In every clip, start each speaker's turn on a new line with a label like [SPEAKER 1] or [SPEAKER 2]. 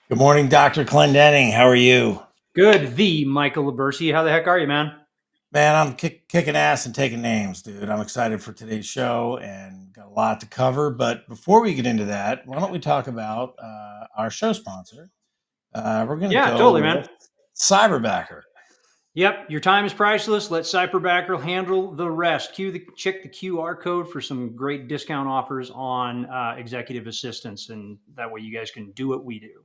[SPEAKER 1] Good morning, Dr. Clendenning. How are you?
[SPEAKER 2] Good, the Michael Labersi. How the heck are you, man?
[SPEAKER 1] Man, I'm kicking ass and taking names, dude. I'm excited for today's show and got a lot to cover. But before we get into that, why don't we talk about our show sponsor? We're going to
[SPEAKER 2] Yeah,
[SPEAKER 1] go
[SPEAKER 2] totally,
[SPEAKER 1] with
[SPEAKER 2] man.
[SPEAKER 1] Cyberbacker.
[SPEAKER 2] Yep, your time is priceless. Let Cyberbacker handle the rest. Check the QR code for some great discount offers on executive assistants, and that way you guys can do what we do.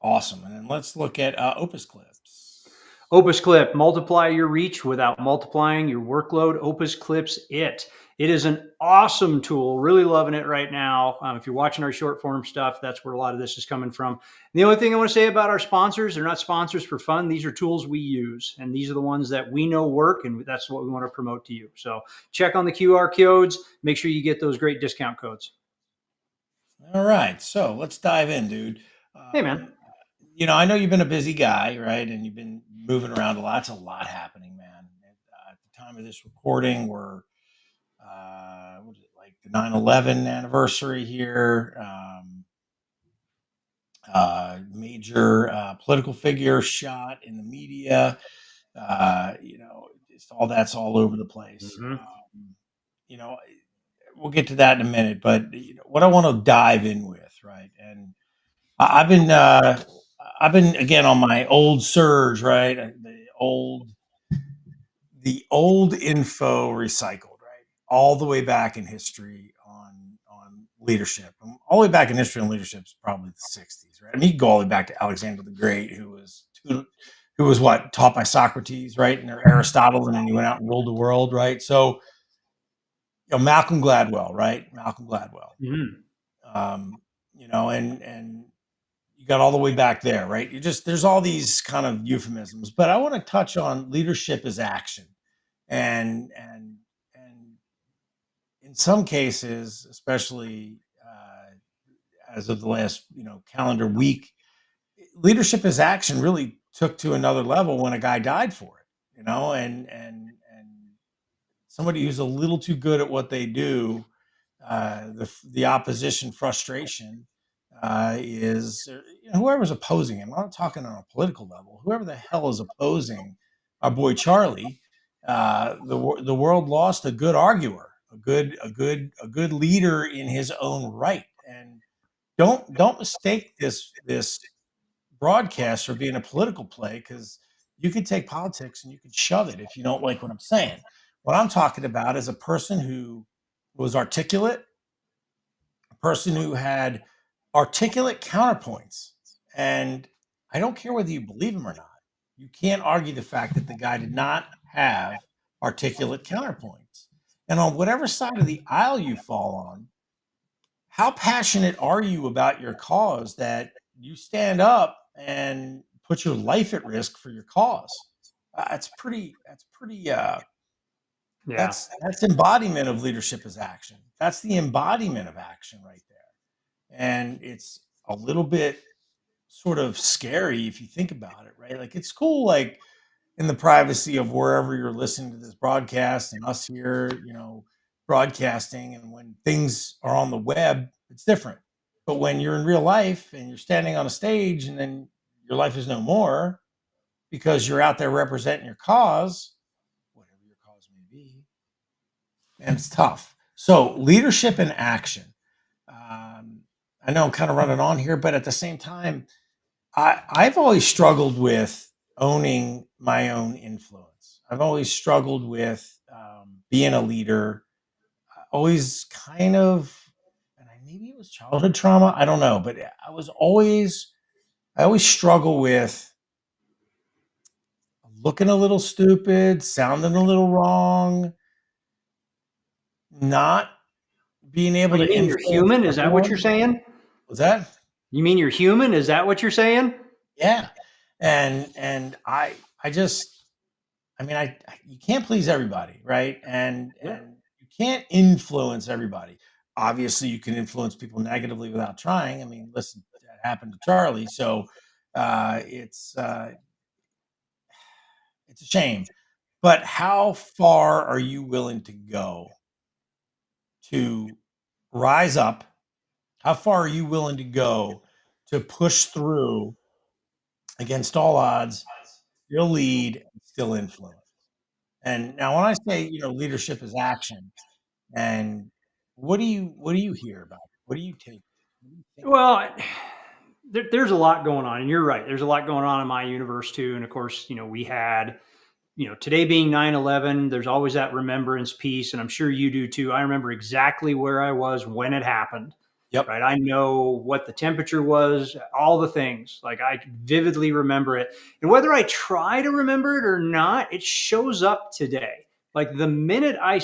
[SPEAKER 1] Awesome. And then let's look at Opus Clips.
[SPEAKER 2] Opus Clip, multiply your reach without multiplying your workload. Opus Clips it. It is an awesome tool. Really loving it right now. If you're watching our short form stuff, that's where a lot of this is coming from. The only thing I want to say about our sponsors, they're not sponsors for fun. These are tools we use, and these are the ones that we know work, and that's what we want to promote to you. So check on the QR codes. Make sure you get those great discount codes.
[SPEAKER 1] All right. So let's dive in, dude.
[SPEAKER 2] Hey, man.
[SPEAKER 1] Um, I know you've been a busy guy, right? And you've been moving around a lot. It's a lot happening, man. And, at the time of this recording, we're what is it, like the 9/11 anniversary here. Major political figure shot in the media. Just all that's all over the place.
[SPEAKER 2] Mm-hmm.
[SPEAKER 1] You know, we'll get to that in a minute, but what I want to dive in with, right? And I've been again on my old surge, right? The old info recycled, right? All the way back in history on leadership. All the way back in history on leadership is probably the 60s, right? I mean, you go all the way back to Alexander the Great, who was what, taught by Socrates, right? And Aristotle, and then he went out and ruled the world, right? So, Malcolm Gladwell, right? Malcolm Gladwell.
[SPEAKER 2] Mm-hmm.
[SPEAKER 1] And you got all the way back there, right? There's all these kind of euphemisms, but I want to touch on leadership as action. And in some cases, especially as of the last calendar week, leadership as action really took to another level when a guy died for it. And somebody who's a little too good at what they do, the opposition frustration is whoever's opposing him. I'm not talking on a political level. Whoever the hell is opposing our boy Charlie, the world lost a good arguer, a good leader in his own right. And don't mistake this broadcast for being a political play, because you could take politics and you could shove it if you don't like what I'm saying. What I'm talking about is a person who was articulate, a person who had articulate counterpoints. And I don't care whether you believe him or not. You can't argue the fact that the guy did not have articulate counterpoints. And on whatever side of the aisle you fall on, how passionate are you about your cause that you stand up and put your life at risk for your cause?
[SPEAKER 2] Yeah.
[SPEAKER 1] That's embodiment of leadership as action. That's the embodiment of action right there. And it's a little bit sort of scary if you think about it, right? Like, it's cool, like in the privacy of wherever you're listening to this broadcast and us here, broadcasting. And when things are on the web, it's different. But when you're in real life and you're standing on a stage and then your life is no more because you're out there representing your cause, whatever your cause may be, and it's tough. So, leadership and action. Um, I know I'm kind of running on here, but at the same time, I've always struggled with owning my own influence. I've always struggled with being a leader. Always kind of, and maybe it was childhood trauma. I don't know, but I always struggle with looking a little stupid, sounding a little wrong, not being
[SPEAKER 2] Oh,
[SPEAKER 1] able
[SPEAKER 2] you
[SPEAKER 1] to
[SPEAKER 2] mean you're
[SPEAKER 1] influence
[SPEAKER 2] human? Is that what you're
[SPEAKER 1] everyone.
[SPEAKER 2] saying?
[SPEAKER 1] Was that?
[SPEAKER 2] You mean you're human? Is that what you're saying?
[SPEAKER 1] Yeah. And I just, you can't please everybody, right? And
[SPEAKER 2] Yeah.
[SPEAKER 1] you can't influence everybody. Obviously, you can influence people negatively without trying. I mean, listen, that happened to Charlie, so uh, it's uh, it's a shame. But how far are you willing to go to rise up? How far are you willing to go to push through against all odds, still lead, and still influence. And now, when I say, leadership is action, and what do you hear about it? What do you take? What do you think?
[SPEAKER 2] Well, there's a lot going on, and you're right. There's a lot going on in my universe too. And of course, we had, today being 9/11, there's always that remembrance piece, and I'm sure you do too. I remember exactly where I was when it happened.
[SPEAKER 1] Yep.
[SPEAKER 2] Right. I know what the temperature was, all the things. Like I vividly remember it. And whether I try to remember it or not, it shows up today. Like the minute I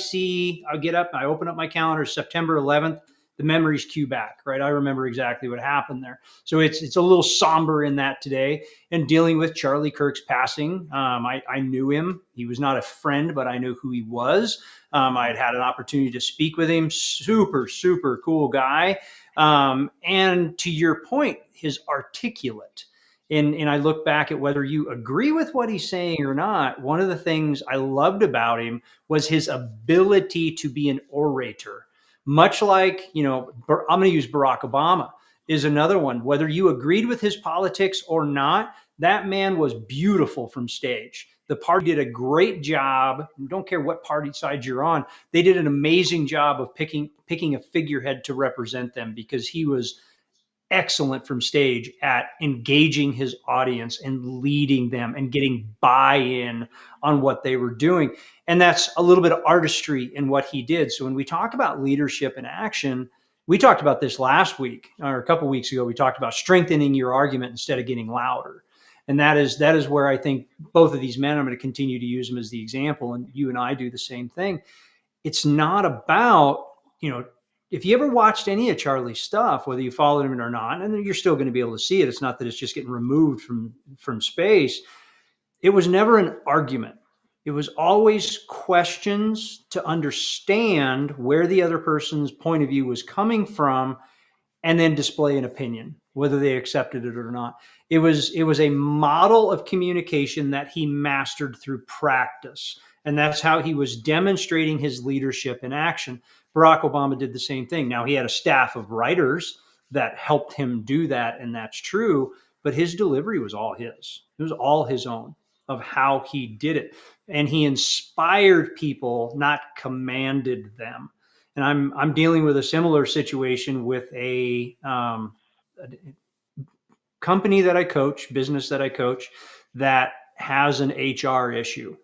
[SPEAKER 2] get up, I open up my calendar, September 11th, the memories cue back, right? I remember exactly what happened there. So it's a little somber in that today. And dealing with Charlie Kirk's passing, I knew him. He was not a friend, but I knew who he was. I had an opportunity to speak with him. Super, super cool guy. And to your point, his articulate. And I look back at whether you agree with what he's saying or not. One of the things I loved about him was his ability to be an orator. Much like, I'm going to use Barack Obama is another one. Whether you agreed with his politics or not, that man was beautiful from stage. The party did a great job. Don't care what party side you're on. They did an amazing job of picking a figurehead to represent them because he was excellent from stage at engaging his audience and leading them and getting buy-in on what they were doing. And that's a little bit of artistry in what he did. So when we talk about leadership and action, we talked about this last week or a couple of weeks ago. We talked about strengthening your argument instead of getting louder. And that is where I think both of these men, I'm going to continue to use them as the example, and you and I do the same thing. It's not about, if you ever watched any of Charlie's stuff, whether you followed him or not, and you're still going to be able to see it. It's not that it's just getting removed from space. It was never an argument. It was always questions to understand where the other person's point of view was coming from and then display an opinion, whether they accepted it or not. It was a model of communication that he mastered through practice. And that's how he was demonstrating his leadership in action. Barack Obama did the same thing. Now, he had a staff of writers that helped him do that, and that's true, but his delivery was all his. It was all his own of how he did it. And he inspired people, not commanded them. And I'm dealing with a similar situation with a company that I coach, business that I coach, that has an HR issue.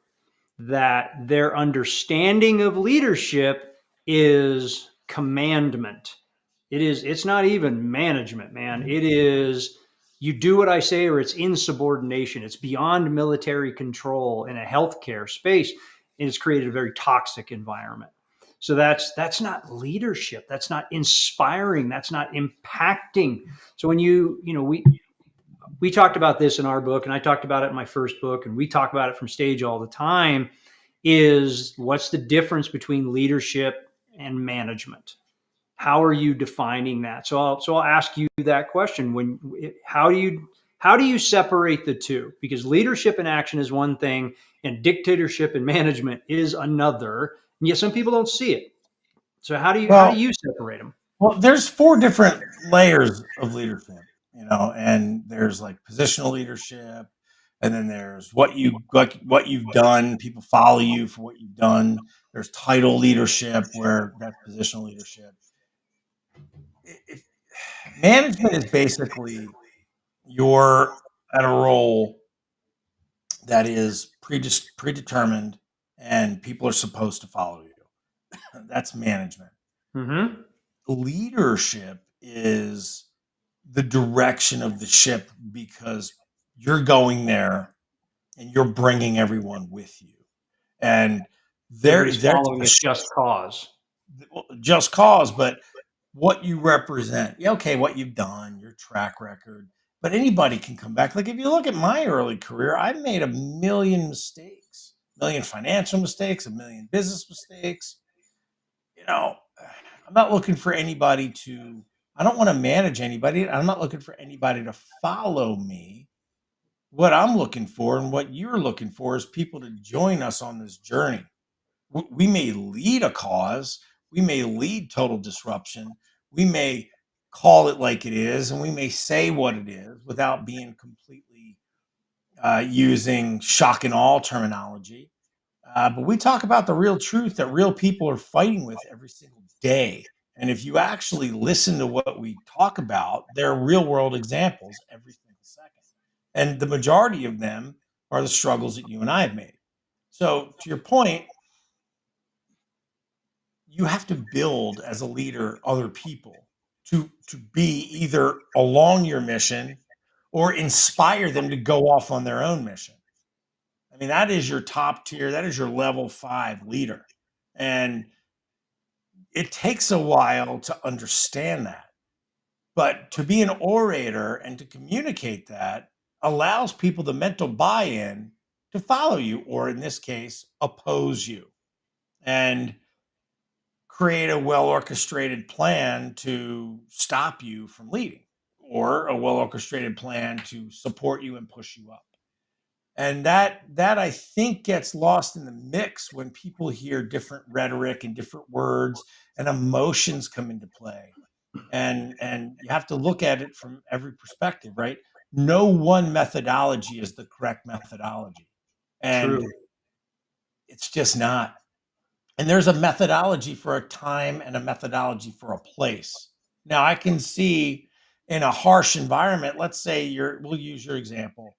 [SPEAKER 2] That their understanding of leadership is commandment. It's not even management, man. It is you do what I say or it's insubordination. It's beyond military control in a healthcare space. And it's created a very toxic environment. So that's not leadership. That's not inspiring. That's not impacting. So when we talked about this in our book, and I talked about it in my first book, and we talk about it from stage all the time, is what's the difference between leadership and management? How are you defining that? So I'll ask you that question. How do you separate the two? Because leadership and action is one thing, and dictatorship and management is another. And yet some people don't see it. So how do you separate them?
[SPEAKER 1] Well, there's four different layers of leadership, and there's like positional leadership, and then there's what you've done. People follow you for what you've done. There's title leadership, where that's positional leadership. If management is basically you're at a role that is predetermined, and people are supposed to follow you. That's management.
[SPEAKER 2] Mm-hmm.
[SPEAKER 1] Leadership is the direction of the ship, because you're going there and you're bringing everyone with you, and
[SPEAKER 2] Everybody's
[SPEAKER 1] there's
[SPEAKER 2] following a just cause.
[SPEAKER 1] just cause, but what you represent. Yeah, okay, what you've done, your track record, but anybody can come back. Like if you look at my early career, I made a million mistakes, a million financial mistakes, a million business mistakes. you know, I'm not looking for anybody to, I don't want to manage anybody. I'm not looking for anybody to follow me. What I'm looking for and what you're looking for is people to join us on this journey. We may lead a cause, we may lead total disruption, we may call it like it is, and we may say what it is without being completely using shock and awe terminology. But we talk about the real truth that real people are fighting with every single day. And if you actually listen to what we talk about, they're real world examples every single second. And the majority of them are the struggles that you and I have made. So, to your point, you have to build as a leader other people to be either along your mission or inspire them to go off on their own mission. I mean, that is your top tier, that is your level 5 leader. And it takes a while to understand that. But to be an orator and to communicate that allows people the mental buy-in to follow you, or in this case, oppose you, and create a well orchestrated plan to stop you from leading, or a well orchestrated plan to support you and push you up. And that I think gets lost in the mix when people hear different rhetoric and different words and emotions come into play. And you have to look at it from every perspective, right? No one methodology is the correct methodology. And
[SPEAKER 2] True.
[SPEAKER 1] it's just not. And there's a methodology for a time and a methodology for a place. Now I can see in a harsh environment, let's say we'll use your example.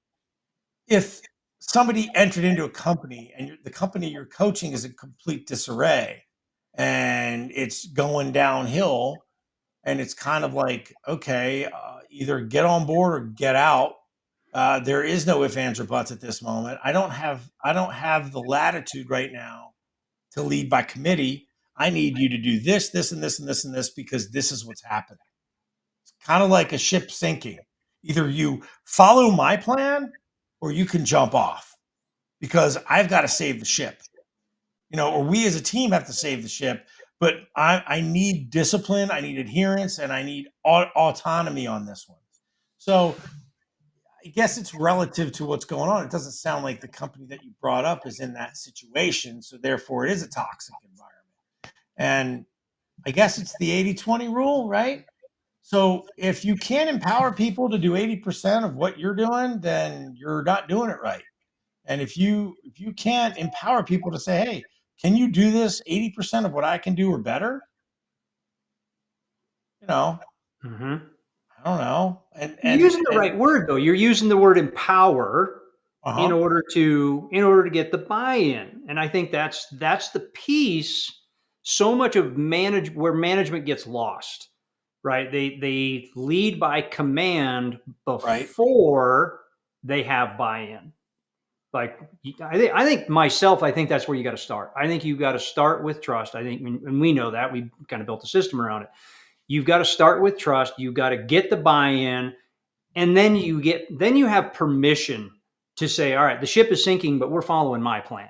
[SPEAKER 1] If somebody entered into a company and the company you're coaching is in complete disarray and it's going downhill, and it's kind of like, okay, either get on board or get out. There is no ifs, ands, or buts at this moment. I don't have the latitude right now to lead by committee. I need you to do this, this, and this, and this, and this, because this is what's happening. It's kind of like a ship sinking. Either you follow my plan or you can jump off, because I've got to save the ship, or we as a team have to save the ship. But I need discipline, I need adherence, and I need autonomy on this one. So I guess it's relative to what's going on. It doesn't sound like the company that you brought up is in that situation. So therefore, it is a toxic environment. And I guess it's the 80-20 rule, right? So if you can't empower people to do 80% of what you're doing, then you're not doing it right. And if you can't empower people to say, hey, can you do this 80% of what I can do or better? You know,
[SPEAKER 2] Hmm.
[SPEAKER 1] I don't know. And
[SPEAKER 2] You're
[SPEAKER 1] and
[SPEAKER 2] using the
[SPEAKER 1] and
[SPEAKER 2] right word though. You're using the word empower in
[SPEAKER 1] uh-huh.
[SPEAKER 2] order to get the buy-in. And I think that's the piece so much of where management gets lost, right? They lead by command
[SPEAKER 1] Right.
[SPEAKER 2] before they have buy-in. Like I think myself, I think that's where you got to start. I think you got to start with trust. I think, and we know that we kind of built a system around it. You've got to start with trust. You've got to get the buy-in, and then you have permission to say, all right, the ship is sinking, but we're following my plan.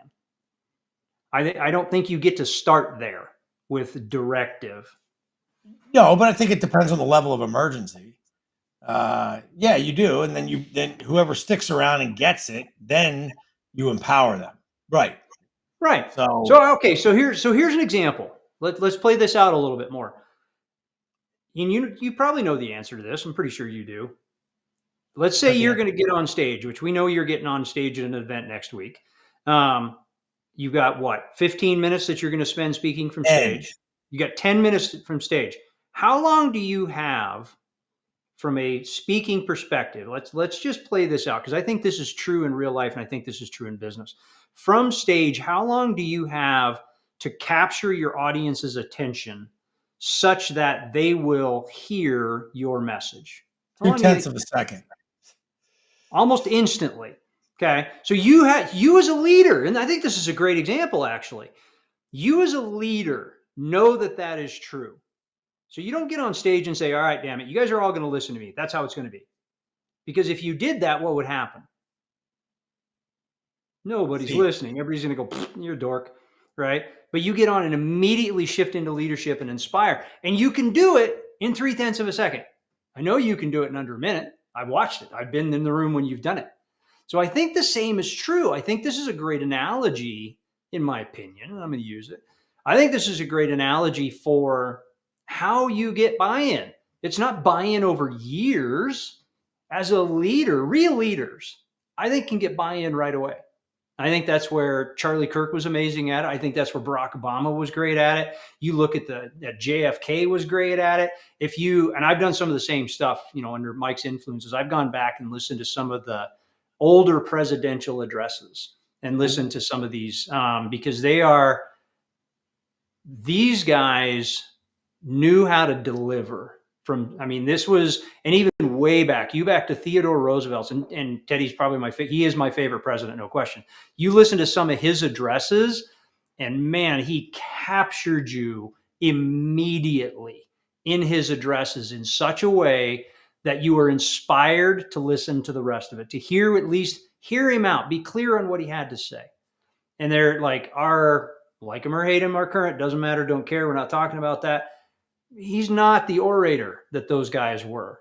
[SPEAKER 2] I don't think you get to start there with directive.
[SPEAKER 1] No, but I think it depends on the level of emergency. Yeah, you do. And then whoever sticks around and gets it, then you empower them. Right.
[SPEAKER 2] Right.
[SPEAKER 1] So
[SPEAKER 2] So okay, so here's an example. Let's play this out a little bit more. And you probably know the answer to this. I'm pretty sure you do. Let's say
[SPEAKER 1] but
[SPEAKER 2] you're
[SPEAKER 1] yeah,
[SPEAKER 2] going to get on stage, which we know you're getting on stage at an event next week. Um, you've got what, 15 minutes that you're going to spend speaking from
[SPEAKER 1] and
[SPEAKER 2] stage. You got 10 minutes from stage. How long do you have from a speaking perspective? Let's just play this out, because I think this is true in real life and I think this is true in business. From stage, how long do you have to capture your audience's attention such that they will hear your message? How
[SPEAKER 1] two
[SPEAKER 2] long do you
[SPEAKER 1] tenths
[SPEAKER 2] think?
[SPEAKER 1] of a second.
[SPEAKER 2] Almost instantly. Okay. So you as a leader, and I think this is a great example actually. You as a leader know that that is true. So you don't get on stage and say, all right, damn it, you guys are all going to listen to me. That's how it's going to be. Because if you did that, what would happen? Nobody's
[SPEAKER 1] See,
[SPEAKER 2] listening. Everybody's going to go, you're a dork, right? But you get on and immediately shift into leadership and inspire. And you can do it in 0.3 of a second. I know you can do it in under a minute. I've watched it. I've been in the room when you've done it. So I think the same is true. I think this is a great analogy, in my opinion, and I'm going to use it. I think this is a great analogy for how you get buy-in. It's not buy-in over years. As a leader, real leaders, I think can get buy-in right away. I think that's where Charlie Kirk was amazing at it. I think that's where Barack Obama was great at it. You look at that JFK was great at it. And I've done some of the same stuff, under Mike's influences. I've gone back and listened to some of the older presidential addresses and listened to some of these because these guys knew how to deliver this was, and even way back, back to Theodore Roosevelt, and Teddy's probably he is my favorite president, no question. You listen to some of his addresses, and man, he captured you immediately in his addresses in such a way that you were inspired to listen to the rest of it, to at least hear him out, be clear on what he had to say. And they're like like him or hate him, our current, doesn't matter, don't care, we're not talking about that. He's not the orator that those guys were.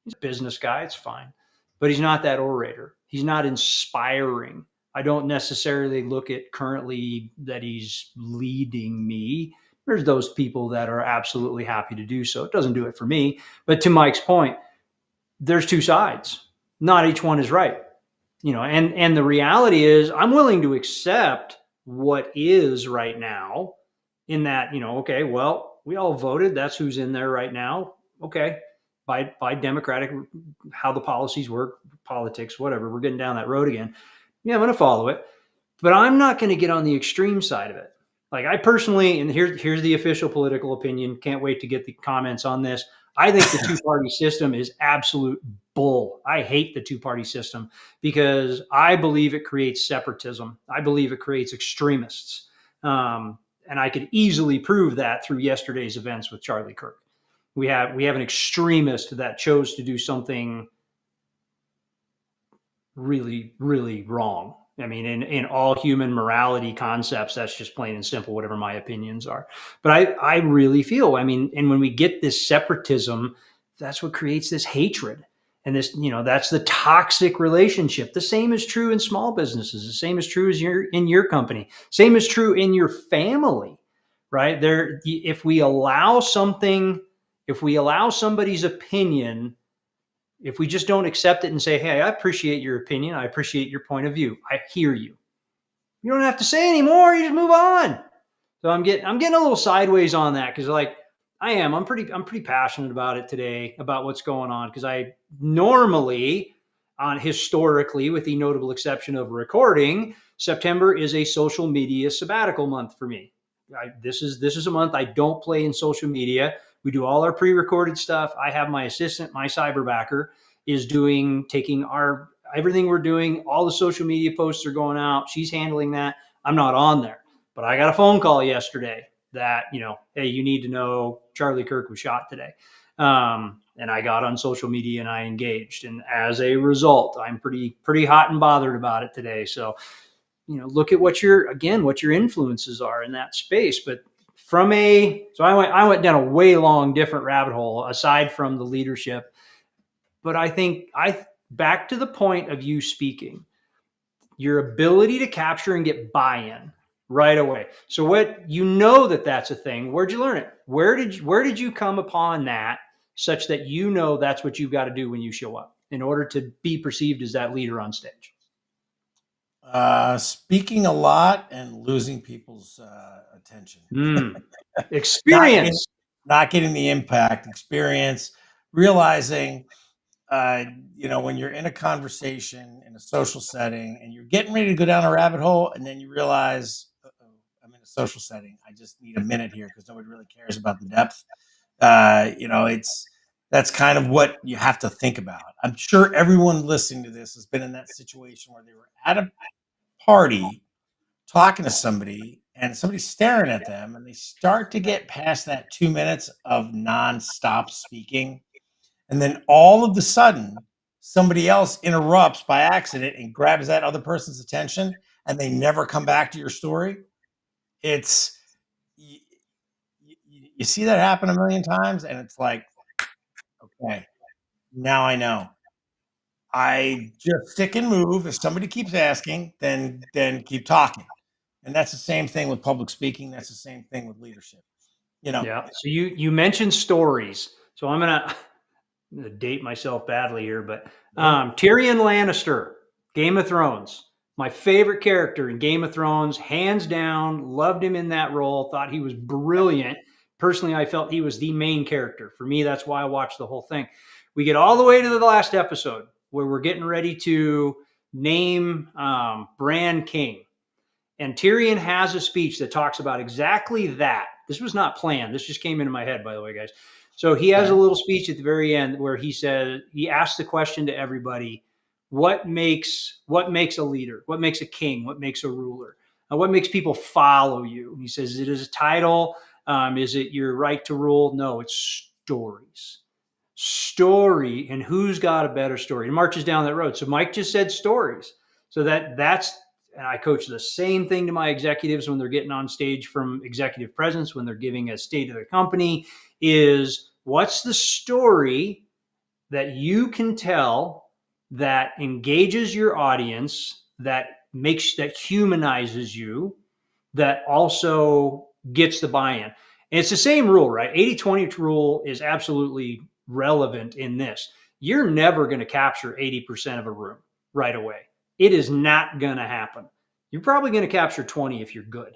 [SPEAKER 2] He's a business guy, it's fine. But he's not that orator. He's not inspiring. I don't necessarily look at currently that he's leading me. There's those people that are absolutely happy to do so. It doesn't do it for me. But to Mike's point, there's two sides. Not each one is right. And the reality is I'm willing to accept what is right now in that, okay, well, we all voted. That's who's in there right now. Okay. By democratic, how the policies work, politics, whatever. We're getting down that road again. Yeah, I'm going to follow it, but I'm not going to get on the extreme side of it. Like I personally, and here's the official political opinion. Can't wait to get the comments on this. I think the two-party system is absolute bull. I hate the two-party system because I believe it creates separatism. I believe it creates extremists. And I could easily prove that through yesterday's events with Charlie Kirk. We have an extremist that chose to do something really, really wrong. I mean, in all human morality concepts, that's just plain and simple, whatever my opinions are. But I really feel, and when we get this separatism, that's what creates this hatred. And this, that's the toxic relationship. The same is true in small businesses. The same is true as in your company. Same is true in your family, right? If we allow somebody's opinion, if we just don't accept it and say, hey, I appreciate your opinion, I appreciate your point of view, I hear you. You don't have to say anymore. You just move on. So I'm getting a little sideways on that because I'm pretty passionate about it today, about what's going on, because I normally, historically, with the notable exception of recording, September is a social media sabbatical month for me. This is a month I don't play in social media. We do all our pre-recorded stuff. I have my assistant, my cyberbacker, is taking everything we're doing. All the social media posts are going out. She's handling that. I'm not on there. But I got a phone call yesterday that, hey, you need to know Charlie Kirk was shot today. And I got on social media and I engaged. And as a result, I'm pretty hot and bothered about it today. So, look at what your influences are in that space. But I went down a way long different rabbit hole aside from the leadership. But I think back to the point of you speaking, your ability to capture and get buy-in right away. So that's a thing. Where'd you learn it? Where did you come upon that such that that's what you've got to do when you show up in order to be perceived as that leader on stage?
[SPEAKER 1] Speaking a lot and losing people's attention.
[SPEAKER 2] Experience.
[SPEAKER 1] Not getting the impact, experience, realizing, when you're in a conversation in a social setting and you're getting ready to go down a rabbit hole, and then you realize, I'm in a social setting. I just need a minute here because nobody really cares about the depth. That's kind of what you have to think about. I'm sure everyone listening to this has been in that situation where they were at a party talking to somebody and somebody's staring at them and they start to get past that 2 minutes of nonstop speaking. And then all of a sudden, somebody else interrupts by accident and grabs that other person's attention and they never come back to your story. It's, you see that happen a million times and it's like, okay, now I know. I just stick and move. If somebody keeps asking, then keep talking. And that's the same thing with public speaking. That's the same thing with leadership.
[SPEAKER 2] Yeah. So you mentioned stories. So I'm to date myself badly here, but Tyrion Lannister, Game of Thrones, my favorite character in Game of Thrones, hands down. Loved him in that role. Thought he was brilliant. Personally, I felt he was the main character. For me, that's why I watched the whole thing. We get all the way to the last episode where we're getting ready to name Bran king. And Tyrion has a speech that talks about exactly that. This was not planned. This just came into my head, by the way, guys. So he has a little speech at the very end where he asks the question to everybody, what makes a leader? What makes a king? What makes a ruler? What makes people follow you? He says, it is a title. Is it your right to rule? No, it's stories. Story, and who's got a better story? And marches down that road. So Mike just said stories. So that's and I coach the same thing to my executives when they're getting on stage from executive presence, when they're giving a state of the company, is what's the story that you can tell that engages your audience, that humanizes you, that also gets the buy-in. And it's the same rule, right? 80-20 rule is absolutely relevant in this. You're never going to capture 80% of a room right away. It is not going to happen. You're probably going to capture 20 if you're good.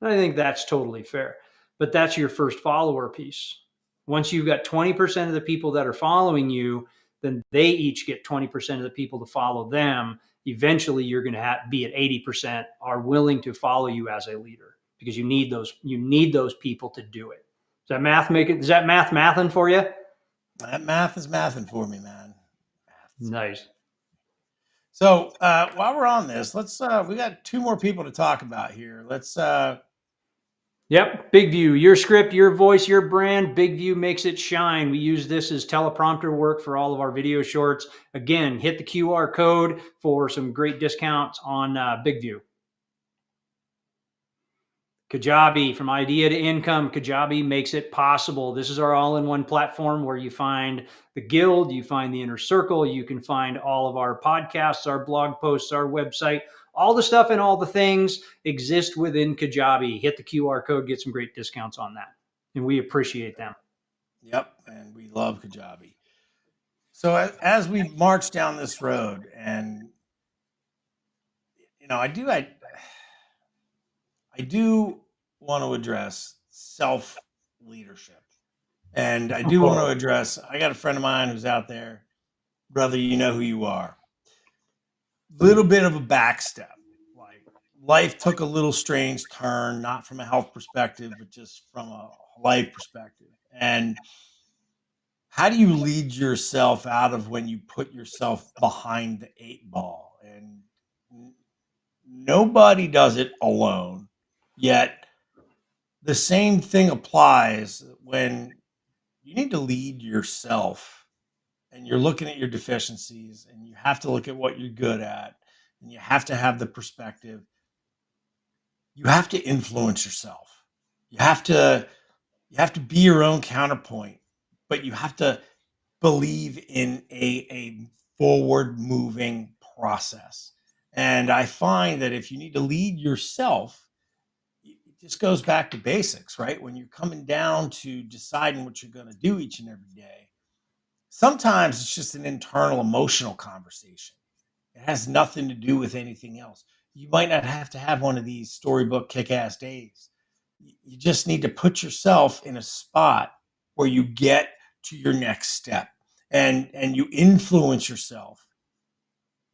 [SPEAKER 2] And I think that's totally fair. But that's your first follower piece. Once you've got 20% of the people that are following you, then they each get 20% of the people to follow them. Eventually, you're going to be at 80% are willing to follow you as a leader because you need those people to do it. Does that mathing for you?
[SPEAKER 1] That math is mathing for me, man.
[SPEAKER 2] Nice.
[SPEAKER 1] So while we're on this, we got 2 more people to talk about here.
[SPEAKER 2] Yep, Big View, your script, your voice, your brand. Big View makes it shine. We use this as teleprompter work for all of our video shorts. Again, hit the QR code for some great discounts on Big View. Kajabi, from idea to income, Kajabi makes it possible. This is our all-in-one platform where you find the guild, you find the inner circle, you can find all of our podcasts, our blog posts, our website, all the stuff and all the things exist within Kajabi. Hit the QR code, get some great discounts on that. And we appreciate them.
[SPEAKER 1] Yep, and we love Kajabi. So as we march down this road, and I do want to address self-leadership. And I do want to address, I got a friend of mine who's out there, brother, you know who you are. Little bit of a backstep. Like life took a little strange turn, not from a health perspective, but just from a life perspective. And how do you lead yourself out of when you put yourself behind the 8 ball? And nobody does it alone. Yet the same thing applies when you need to lead yourself and you're looking at your deficiencies and you have to look at what you're good at and you have to have the perspective. You have to influence yourself. You have to be your own counterpoint, but you have to believe in a forward moving process. And I find that if you need to lead yourself, it just goes back to basics, right? When you're coming down to deciding what you're going to do each and every day, sometimes it's just an internal emotional conversation. It has nothing to do with anything else. You might not have to have one of these storybook kick-ass days. You just need to put yourself in a spot where you get to your next step and you influence yourself.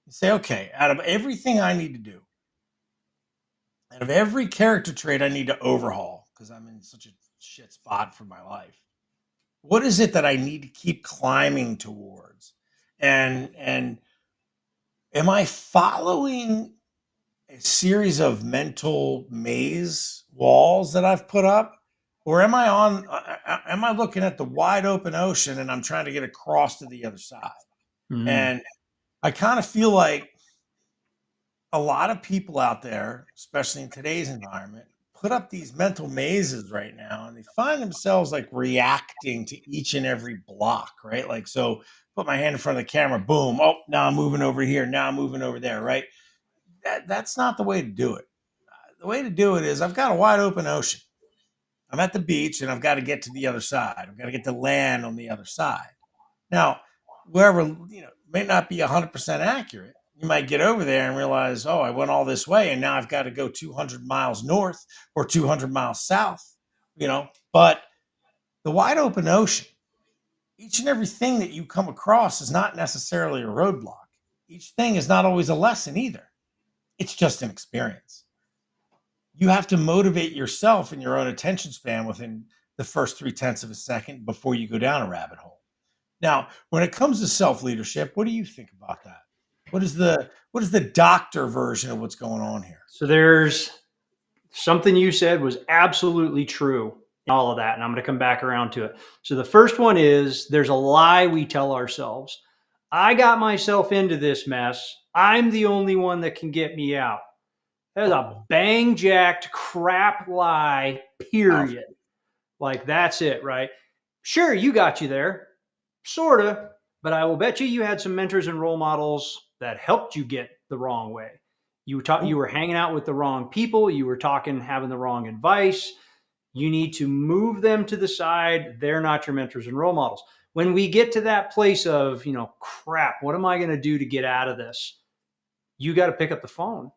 [SPEAKER 1] You say, okay, out of everything I need to do, out of every character trait I need to overhaul, because I'm in such a shit spot for my life, what is it that I need to keep climbing towards? And am I following a series of mental maze walls that I've put up? Or am I looking at the wide open ocean and I'm trying to get across to the other side? Mm-hmm. And I kind of feel like a lot of people out there, especially in today's environment, put up these mental mazes right now and they find themselves like reacting to each and every block, right? Like, so put my hand in front of the camera, boom. Oh, now I'm moving over here. Now I'm moving over there, right? That's not the way to do it. The way to do it is I've got a wide open ocean. I'm at the beach and I've got to get to the other side. I've got to get to land on the other side. Now, wherever, may not be 100% accurate. You might get over there and realize, oh, I went all this way and now I've got to go 200 miles north or 200 miles south, but the wide open ocean, each and everything that you come across is not necessarily a roadblock. Each thing is not always a lesson either. It's just an experience. You have to motivate yourself in your own attention span within the first 3/10 of a second before you go down a rabbit hole. Now, when it comes to self leadership, what do you think about that? What is the doctor version of what's going on here?
[SPEAKER 2] So there's something you said was absolutely true, all of that, and I'm going to come back around to it. So the first one is there's a lie we tell ourselves. I got myself into this mess. I'm the only one that can get me out. That is a bang jacked crap lie, period. Like that's it, right? Sure, you got you there, sort of, but I will bet you had some mentors and role models that helped you get the wrong way. You were hanging out with the wrong people, you were talking, having the wrong advice. You need to move them to the side. They're not your mentors and role models. When we get to that place of, crap, what am I going to do to get out of this? You got to pick up the phone.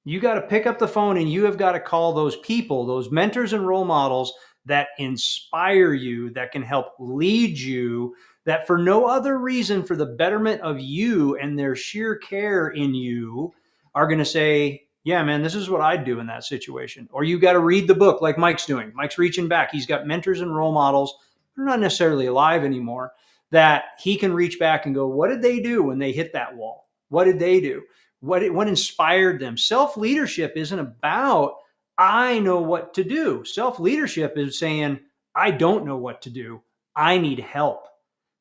[SPEAKER 2] You got to pick up the phone and you have got to call those people, those mentors and role models that inspire you, that can help lead you, that for no other reason, for the betterment of you and their sheer care in you, are going to say, yeah, man, this is what I'd do in that situation. Or you got to read the book like Mike's doing. Mike's reaching back. He's got mentors and role models. They're not necessarily alive anymore, that he can reach back and go, what did they do when they hit that wall? What did they do? What inspired them? Self-leadership isn't about, I know what to do. Self-leadership is saying, I don't know what to do. I need help.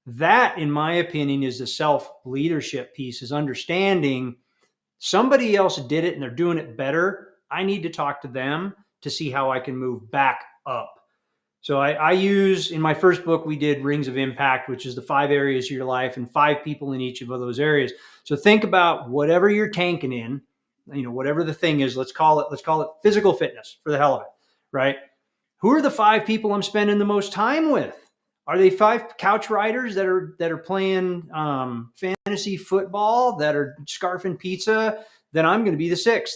[SPEAKER 2] That, in my opinion, is the self-leadership piece, is understanding somebody else did it and they're doing it better. I need to talk to them to see how I can move back up. So I use, in my first book, we did Rings of Impact, which is the 5 areas of your life and 5 people in each of those areas. So think about whatever you're tanking in, whatever the thing is, let's call it physical fitness for the hell of it, right? Who are the 5 people I'm spending the most time with? Are they 5 couch riders that are playing fantasy football, that are scarfing pizza? Then I'm going to be the 6th.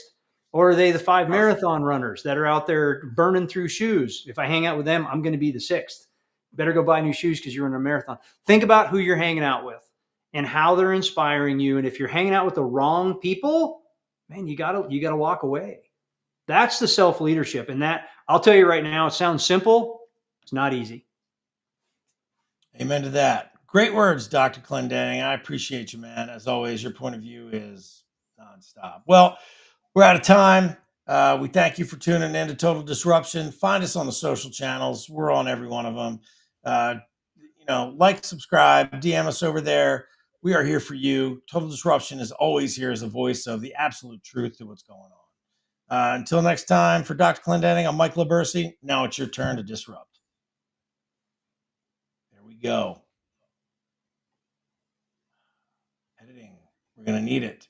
[SPEAKER 2] Or are they the 5 marathon runners that are out there burning through shoes? If I hang out with them, I'm going to be the 6th. Better go buy new shoes because you're running a marathon. Think about who you're hanging out with and how they're inspiring you. And if you're hanging out with the wrong people, man, you gotta walk away. That's the self leadership, and that, I'll tell you right now, it sounds simple. It's not easy.
[SPEAKER 1] Amen to that. Great words, Dr. Clendenning. I appreciate you, man. As always, your point of view is nonstop. Well, we're out of time. We thank you for tuning in to Total Disruption. Find us on the social channels. We're on every one of them. Like, subscribe, DM us over there. We are here for you. Total Disruption is always here as a voice of the absolute truth to what's going on. Until next time, for Dr. Clendenning, I'm Mike Libersi. Now it's your turn to disrupt. There we go. Editing. We're going to need it.